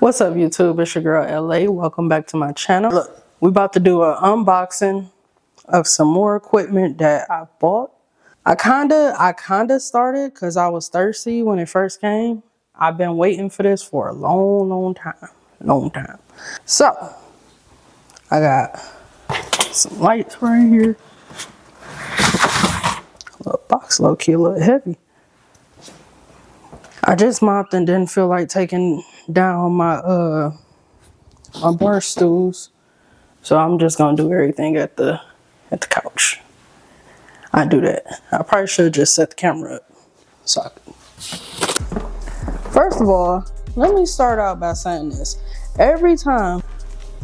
What's up, YouTube? It's your girl LA. Welcome back to my channel. Look, we about to do an unboxing of some more equipment that I bought. I kinda started because I was thirsty when it first came. I've been waiting for this for a long time. So I got some lights right here. Little box, low key, a little heavy. I just mopped and didn't feel like taking down my my bar stools, so I'm just gonna do everything at the couch. I do that. I probably should just set the camera up. So first of all, let me start out by saying this. Every time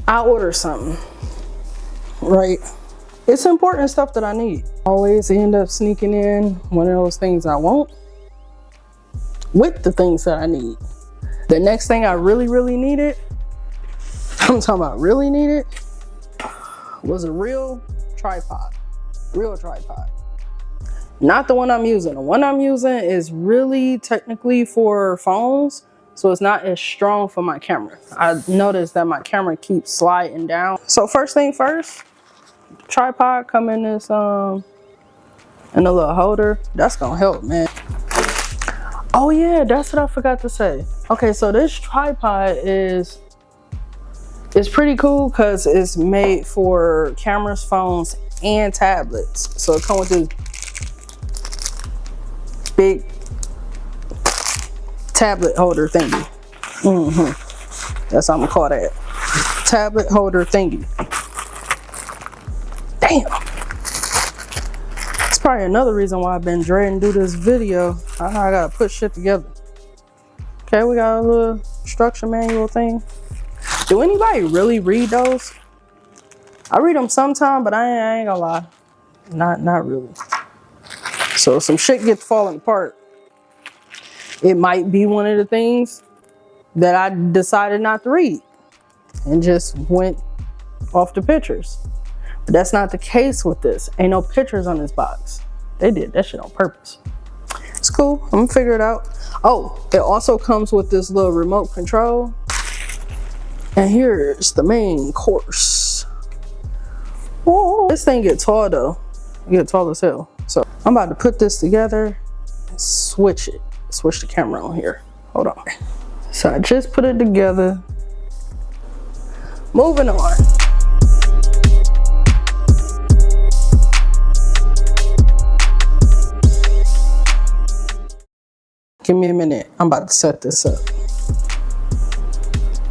I order something, right, it's important stuff that I need. I always end up sneaking in one of those things I want with the things that I need. The next thing I really needed, I'm talking about really needed, was a real tripod. Not the one I'm using. The one I'm using is really technically for phones, so it's not as strong for my camera. I noticed that my camera keeps sliding down. So first thing first, tripod come in this in a little holder. That's gonna help, man. Oh yeah, that's what I forgot to say. Okay, so this tripod is pretty cool because it's made for cameras, phones, and tablets. So it comes with this big tablet holder thingy. That's what I'm gonna call that. Tablet holder thingy. Damn. That's probably another reason why I've been dreading to do this video. I gotta put shit together. Okay, we got a little instruction manual thing. Do anybody really read those? I read them sometime, but I ain't gonna lie. Not really. So some shit gets falling apart. It might be one of the things that I decided not to read and just went off the pictures. But that's not the case with this. Ain't no pictures on this box. They did that shit on purpose. It's cool. I'm gonna figure it out. Oh, it also comes with this little remote control. And here's the main course. Whoa. This thing get tall though. It get tall as hell. So I'm about to put this together and switch it. Switch the camera on here. Hold on. So I just put it together. Moving on. Give me a minute. I'm about to set this up.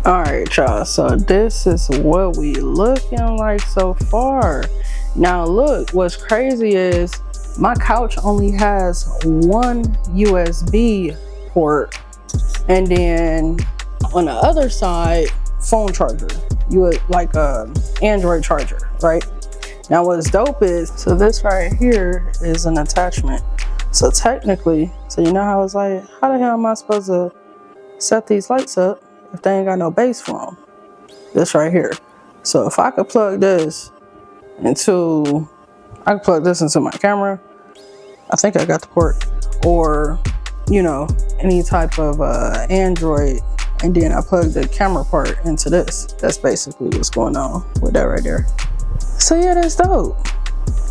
All right, y'all. So this is what we looking like so far. Now look, what's crazy is my couch only has one USB port, and then on the other side, phone charger. You would like a Android charger, right? Now what's dope is, so this right here is an attachment. So technically, so you know how I was like, how the hell am I supposed to set these lights up if they ain't got no base for them? This right here. So if I could plug this into, I could plug this into my camera. I think I got the port, or you know, any type of Android, and then I plug the camera part into this. That's basically what's going on with that right there. So yeah, that's dope.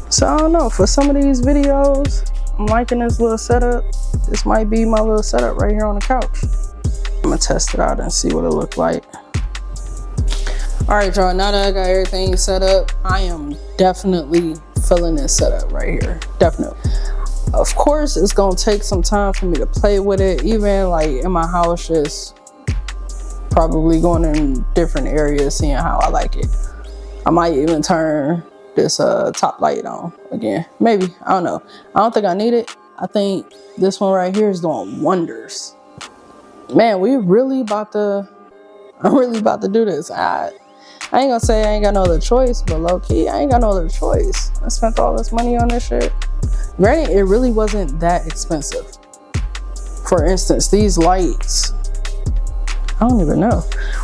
So I don't know, for some of these videos, I'm liking this little setup. This might be my little setup right here on the couch. I'm gonna test it out and see what it look like. All right, y'all, now that I got everything set up, I am definitely feeling this setup right here, definitely. Of course, it's gonna take some time for me to play with it, even like in my house, just probably going in different areas, seeing how I like it. I might even turn this top light on again, maybe. I don't know. I don't think I need it. I think this one right here is doing wonders. Man, I'm really about to do this. I ain't gonna say I ain't got no other choice, but low key, I ain't got no other choice. I spent all this money on this shit. Granted, it really wasn't that expensive. For instance, these lights, I don't even know.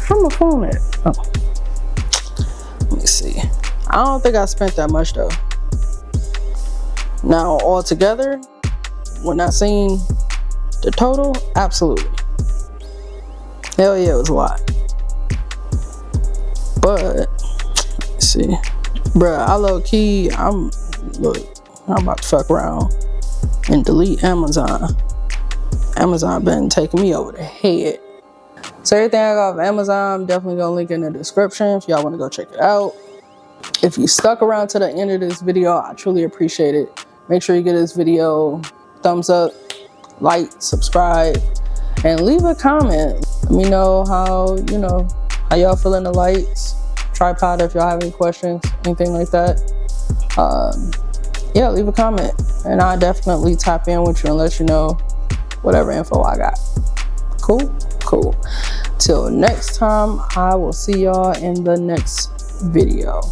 Where's my phone at? Oh, let me see. I don't think I spent that much though. Now, altogether, when I seen the total, absolutely. Hell yeah, it was a lot. But let's see, bruh, I low key, I'm about to fuck around and delete Amazon. Amazon been taking me over the head. So everything I got off Amazon, I'm definitely gonna link in the description if y'all want to go check it out. If you stuck around to the end of this video, I truly appreciate it. Make sure you give this video thumbs up, like, subscribe, and leave a comment. Let me know how y'all feeling the lights, tripod, if y'all have any questions, anything like that. Yeah, leave a comment and I'll definitely tap in with you and let you know whatever info I got. Cool. Till next time, I will see y'all in the next video.